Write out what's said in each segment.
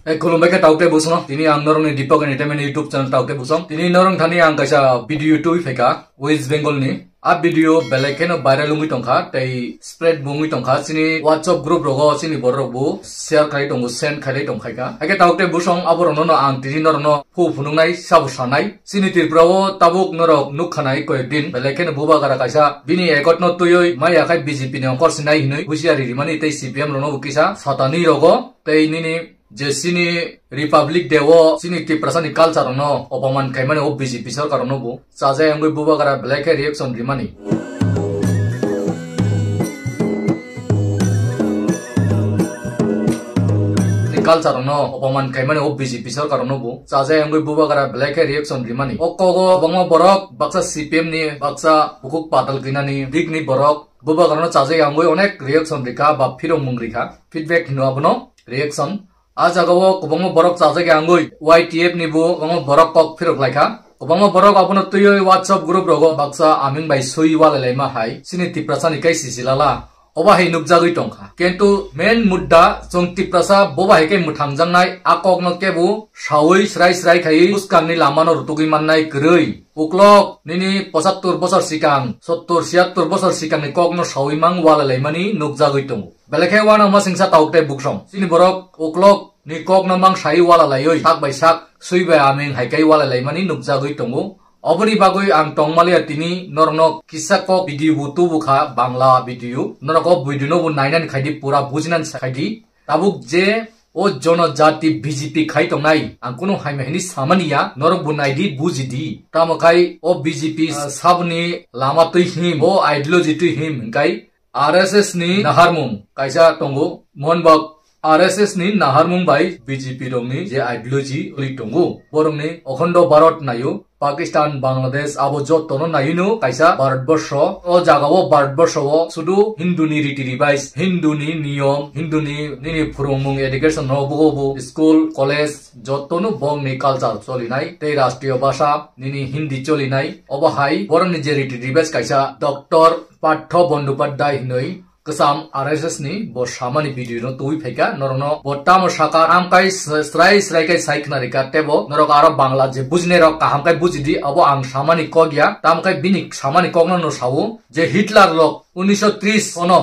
Kolombai ka taute busno tini ang norong ni Deepak Entertainment YouTube channel taute busong tini norong thani ang kaisa video tu feka West Bengal ni a video beleken viral lungi tongkha tei spread bungi tongkha sini WhatsApp group rogo sini borok bu share khai tongu send khai tongkhai ka ake taute busong aborono no ang tini norno hu phunungnai sabu sanai sini tirprawo tabuk norok nukhanai koekdin beleken buba gara kaisa bini ekotno tuyoi maya khai BJP ni ongkor sinai hinui husiari rimani tei CPM rono bukisa satani rogo tei nini je sini Republic Day wo sini ti prasani culture no opaman kaimane o BJP sarkar no bu saje angoi buba gara black reaction rimani culture no opaman kaimane o BJP sarkar no bu saje angoi buba gara black reaction rimani okkogo bangma borok baksa CPM ni baksa hukuk patal kinani digni borok buba gara saje angoi onek reaction rika ba phirong mung rika feedback hino abono reaction Ajagawo kubangmo borok chajage angoi YTF nibu bangmo borok kok phirok laika kubangmo borok abono tuyoi WhatsApp group rogo baksa aming bai sui wala laima hai sini tiprasani kai sisilala oba hei nukjagoi tongkha kentu main mudda jong tiprasa boba hei kai muthangjangnai akok no kebu sawoi srai srai khai uskangni lamano rutugi mannai groi uklok nini 75 bosor sikang 70 76 bosor sikang ni kokno sawoi mang wala laimani nukjagoi tongo belekhe wana ma singsa taukte buksong sini borok uklok ni kokno mang sai wala layoi sak bai sak suibai aming haikai wala laimani nukjagoi tongo oboni bagoi ang tongmalia tini norno kisako video butu bukha bangla video norko video no bu nainan khaidi pura bujinan khaidi tabuk je o jonojati BJP khai tongnai ang kuno haimehni samaniya norok bunaidi bujidi tamakai o BJP sabni lama tui him o ideology tui him kai RSS ni naharmum kaisa tongo monbak RSS ni naharmum bai BJP rongni je ideology oli tongo borongni okhondo Bharat nayo Pakistan Bangladesh abo jotono naino kaisa Bharatborsho o jagao Bharatborsho o sudu Hinduni riti ribais Hinduni niyom Hinduni nini phurongmung education no bugo school college jotono bongni culture cholinai tei rashtriyo bhasha nini Hindi cholinai obo hai borongni je riti ribais kaisa Dr. Partho Bandyopadhyay hinoi kesam RSS ni bo samani video no tui pheka norno botamo sakar amkai srai srai kai saikna rika tebo norok aro bangla je bujne rok kaham kai bujidi abo ang samani kogya tamkai binik samani kogno no sawu je Hitler lok 1930 ono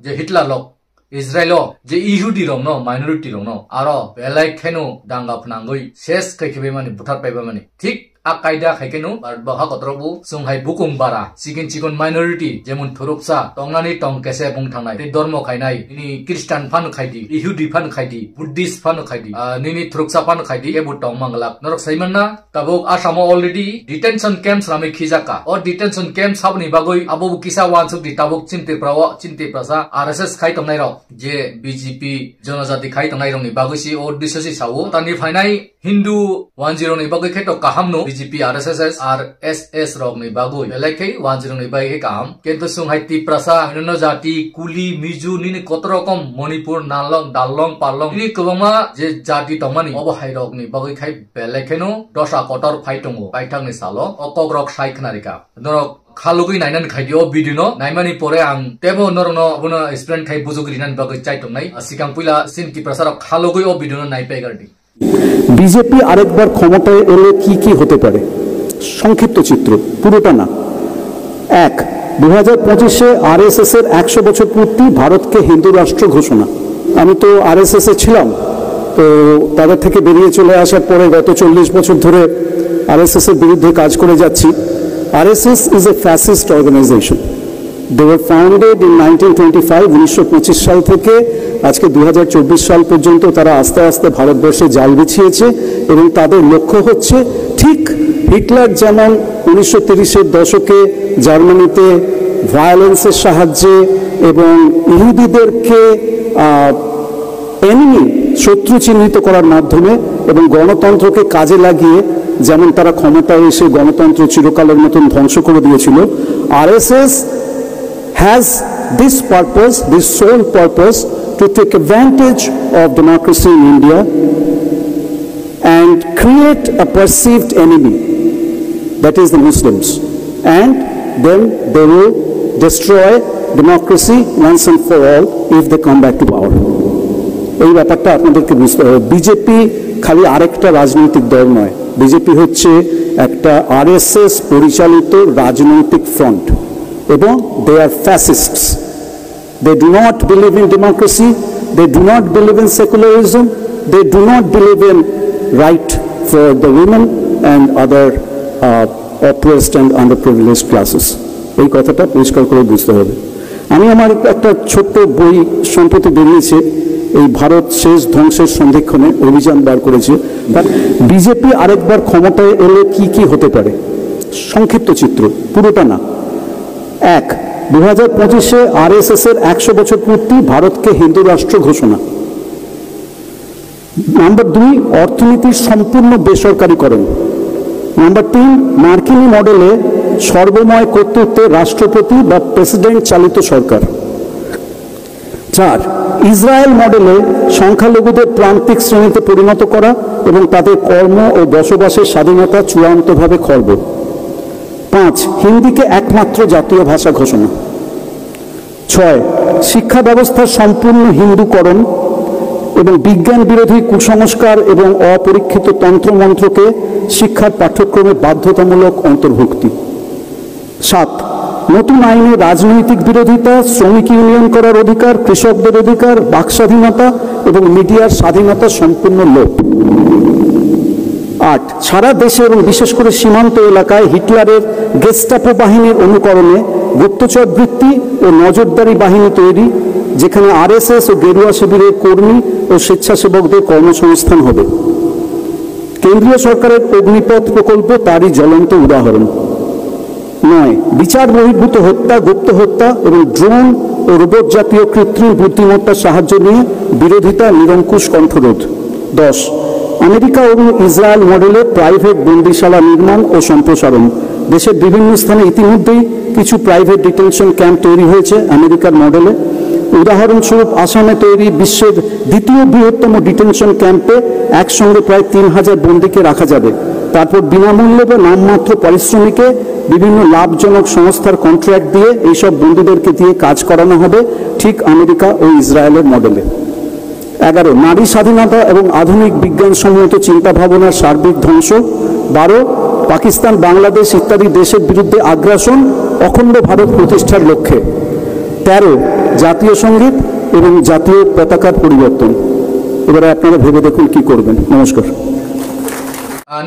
je Hitler lok Israel je Yehudi rong no minority rong no aro belai khenu danga phnangoi ses kai khebe mani buthar paiba mani thik akaida khaikenu barbaha kotrobu sunghai bukung bara chikon minority jemon thurupsa tongnani tongkese bungthangnai te dormo khainai ni Christian fan khaidi Yehudi fan khaidi Buddhist fan khaidi nini thurupsa fan khaidi ebu tongmanglak norok saimanna tabuk asamo already detention camps rami khijaka or detention camps sabni bagoi abu kisa wansuk di tabuk chinte prasa RSS khai tongnai rok je BJP jonojati khai tongnai rong ni bagoisi or disasi sawo tani phainai Hindu 10 ni bagoi kheto kahamno BJP RSS rok ni bagoi belai 10 ni bai kam kento sunghai ti prasa hinono jati kuli miju nini kotrokom Manipur nalong dalong palong ni kobama je jati tomani obo hai rok ni bagoi khai belai kheno dosa kotor phai tongo paithang ni salo okok rok sai khnarika norok khalugui nainan khaidio video no naimani pore ang tebo norno abono explain khai bujugri nan bagoi chai tongnai sikang puila sin ti prasa rok khalugui o video no nai paigardi BJP আরেকবার ক্ষমতায় এলে কি কি হতে পারে সংক্ষিপ্ত চিত্র পুরোটা না এক 2025-এ আরএসএস এর 100 বছর পূর্তি ভারতকে হিন্দু রাষ্ট্র ঘোষণা আমি তো আরএসএস এ ছিলাম তো তাদের থেকে বেরিয়ে চলে আসার পরে গত 40 বছর ধরে আরএসএস এর বিরুদ্ধে কাজ করে যাচ্ছি RSS is a fascist organisation They were founded in 1925 1925 সাল থেকে আজকে 2024 সাল পর্যন্ত তারা আস্তে আস্তে ভারতবর্ষে জাল বিছিয়েছে এবং তাদের লক্ষ্য হচ্ছে ঠিক হিটলার যেমন 1930 এর দশকে জার্মানিতে ভায়োলেন্সের সাহায্যে এবং ইহুদিদেরকে এনিমি শত্রু চিহ্নিত করার মাধ্যমে এবং গণতন্ত্রকে কাজে লাগিয়ে যেমন তারা ক্ষমতায় এসে গণতন্ত্র চিরকালের মতন ধ্বংস করে দিয়েছিল RSS has this purpose, this sole purpose, to take advantage of democracy in India and create a perceived enemy, that is the Muslims, and then they will destroy democracy once and for all if they come back to power. এই ব্যাপারটা আপনাদেরকে বুঝতে হবে। BJP খালি আরেকটা রাজনৈতিক দল নয়, বিজেপি হচ্ছে একটা আরএসএস পরিচালিত রাজনৈতিক ফ্রন্ট এবং দে আর ফ্যাসিস্টস। They do not believe in democracy, they do not believe in secularism, they do not believe in right for the women and other oppressed and underprivileged classes. এই কথাটা পরিষ্কার করে বুঝতে হবে। আমি আমার একটা ছোট্ট বই সম্প্রতি বেরিয়েছে, এই ভারত শেষ ধ্বংসের সন্ধিক্ষণে অভিযান বার করেছে। বিজেপি আরেকবার ক্ষমতায় এলে কি কি হতে পারে, সংক্ষিপ্ত চিত্র, পুরোটা না। 1, 2025-এ আরএসএস এর 100 বছর পূর্তি, ভারতকে হিন্দু রাষ্ট্র ঘোষণা। নাম্বার 2, অর্থনীতির সম্পূর্ণ বেসরকারীকরণ। নাম্বার 3, মার্কিনী মডেলে সর্বময় কর্তৃত্বে রাষ্ট্রপতি বা প্রেসিডেন্ট চালিত সরকার। 4, ইসরায়েল মডেলে সংখ্যালঘুদের প্রান্তিক শ্রেণীতে পরিণত করা এবং তাদের কর্ম ও বসবাসের স্বাধীনতা চূড়ান্তভাবে খর্ব। 5, হিন্দিকে একমাত্র জাতীয় ভাষা ঘোষণা। 6, শিক্ষা ব্যবস্থার সম্পূর্ণ হিন্দুকরণ এবং বিজ্ঞান বিরোধী কুসংস্কার এবং অপরীক্ষিত তন্ত্রমন্ত্রকে শিক্ষার পাঠ্যক্রমে বাধ্যতামূলক অন্তর্ভুক্তি। 7, নতুন আইনে রাজনৈতিক বিরোধিতা, শ্রমিক ইউনিয়ন করার অধিকার, কৃষকদের অধিকার, বাক স্বাধীনতা এবং মিডিয়ার স্বাধীনতা সম্পূর্ণ লোপ। 8, সারা দেশে এবং বিশেষ করে সীমান্ত এলাকায় হিটলারের গেস্টাপো বাহিনীর অনুকরণে গুপ্তচর বৃত্তি ও নজরদারি বাহিনী তৈরি, যেখানে আরএসএস ও গেরুয়া শিবিরের কর্মী ও স্বেচ্ছাসেবকদের কর্মসংস্থান হবে। কেন্দ্রীয় সরকারের অগ্নিপথ প্রকল্প তারই জ্বলন্ত উদাহরণ। 9, বিচার বহির্ভূত হত্যা, গুপ্ত হত্যা এবং ড্রোন ও রোবট জাতীয় কৃত্রিম বুদ্ধিমত্তার সাহায্য নিয়ে বিরোধিতা নিরঙ্কুশ কণ্ঠরোধ। 10, আমেরিকা এবং ইসরায়েল মডেলে প্রাইভেট বন্দিশালা নির্মাণ ও সম্প্রসারণ। দেশের বিভিন্ন স্থানে ইতিমধ্যেই কিছু প্রাইভেট ডিটেনশন ক্যাম্প তৈরি হয়েছে আমেরিকার মডেলে। উদাহরণস্বরূপ আসামে তৈরি বিশ্বের দ্বিতীয় বৃহত্তম ডিটেনশন ক্যাম্পে একসঙ্গে প্রায় 3000 বন্দীকে রাখা যাবে। তারপর বিনামূল্যে বা নামমাত্র পারিশ্রমিকে বিভিন্ন লাভজনক সংস্থার কন্ট্রাক্ট দিয়ে এইসব বন্দীদেরকে দিয়ে কাজ করানো হবে, ঠিক আমেরিকা ও ইসরায়েলের মডেলে। 11, নারী স্বাধীনতা এবং আধুনিক বিজ্ঞানসম্মত চিন্তা ভাবনার সার্বিক ধ্বংস। 12, পাকিস্তান, বাংলাদেশ ইত্যাদি দেশের বিরুদ্ধে আগ্রাসন, অখণ্ড ভারত প্রতিষ্ঠার লক্ষ্যে। 13, জাতীয় সঙ্গীত এবং জাতীয় পতাকার পরিবর্তন। এবারে আপনারা ভেবে দেখুন কি করবেন। নমস্কার।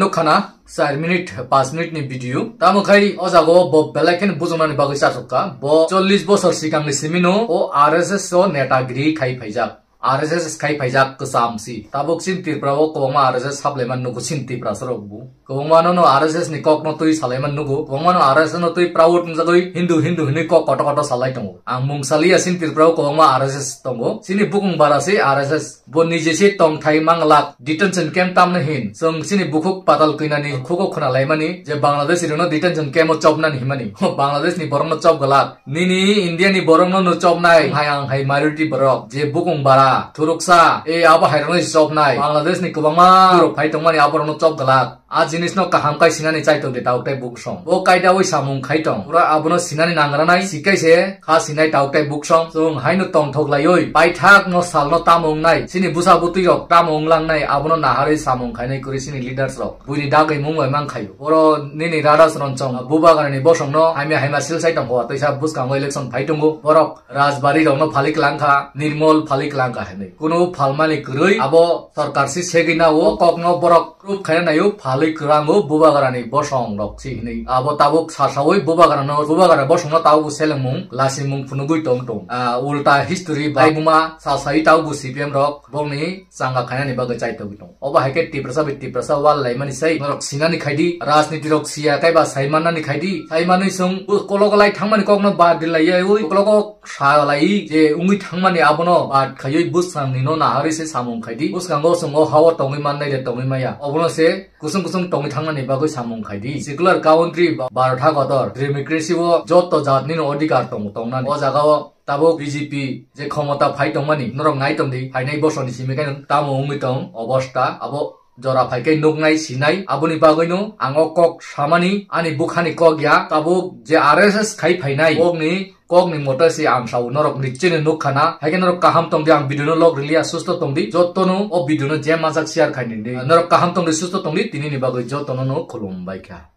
नुखाना 4 मिनट 5 मिनट नि भिडियो तामखाई अजागो ब बेलाखेन बुजमानि बागै सासुका ब 40 बोसोर सिगांनि सिमिनो ओ आरएसएस ओ नेतागिरि खाइ फाइजाक आरएसएस खाइ फाइजाक कसामसि ताबुक सिनति प्रावो कोमा आरएसएस साप्लेमान नुगु सिनति प्रासरगबु कोमानो नो आरएसएस नि कक न तुइ सालायमान नुगु कोमानो आरएसएस न तुइ प्राउड नजगै हिन्दु हिन्दु हिनि कक कट कट सालाय दंगो आं मुंगसालिया सिनति प्रावो कोमा आरएसएस दंगो सिनि बुकुं बारासि आरएसएस ब निजेसे तंगथाइ मांगलाक डिटेंशन कैम्प तामने हिन जों सिनि बुकुक पाताल कइनानि खुको खोनालायमानि जे बांग्लादेश इरनो डिटेंशन कैम्प चपनानि हिमानि बांग्लादेश नि बरंनो चप गलाक निनि इंडिया नि बरंनो नो चपनाय हायां हाय माइनरिटी बरक जे बुकुं बारा थुरुकसा ए आबा हायरनो चपनाय बांग्लादेश नि गोबांमा युरोप फाइतंमानि आबरनो चप गलाक आ जिनिस नो काहाम काय सिनानि चाइतो दे टाउटाय बुक सं ओ कायदा ओइ सामुं खाइतं पुरा आबनो सिनानि नांग्रानाय सिकाइसे खा सिनाय टाउटाय बुक सं जों हायनो तंग थगलायै पाइथाक न सालनो तामुंनाय सिनि बुसा बुतुय तामुंलांनाय आबनो नाहारै सामुं खायनाय करि सिनि लिडार्स रक बुनि दागै मुंगय मांखायो बर निनि राडास रनचं बुबागारनि बसंनो हाइमे हाइमा सिल साइतं हो तैसा बुसकांगो इलेक्शन फाइतंगो बरक राजबारि रनो फालिक लांखा निर्मल फालिक लांखा हेनै कुनु फालमानि गरै आबो सरकार सि सेगिना ओ ककनो बरक proof खायनायो Krango bubagarani bosong rok si hini abo tabuk sasawoi bubagarano bosong tabu selemung lasimung funugui tong tong ulta history baibuma sasai tabu CPM rok bongni sanga khainani bagai chaito gitong oba heke tiprasa wal laimani sai rok sinani khaidi rajniti rok sia kaiba saimanani khaidi saimani sung kolokolai thangmani kokno bad dilai oi koloko salai je ungui thangmani abono bad khayoi busang nino na hari se samung khaidi buskango sungo hawa tongi mannai de tongi maya obono se kusung tongi thangmani bagai samung khaidi secular country barotha godor democracy o jotto jatni no odikar tongnani o jagao tabo BJP je khomota phai tongmani norok ngai tongdi phainai bosoni simikai tamo ungui tong obosta abo jora phaikai nugnai sinai aboni bagoino ango kok samani ani bukhani kogya tabo je RSS khai phainai ogni kok ni motor si ang sau norok ni chene nuk khana hagen norok kaham tong di ang video no log rilia susto tong di jotonu o video no jema jak share khaini di norok kaham tong di susto tong di tini ni bagoi jotonu no khulum bai kha।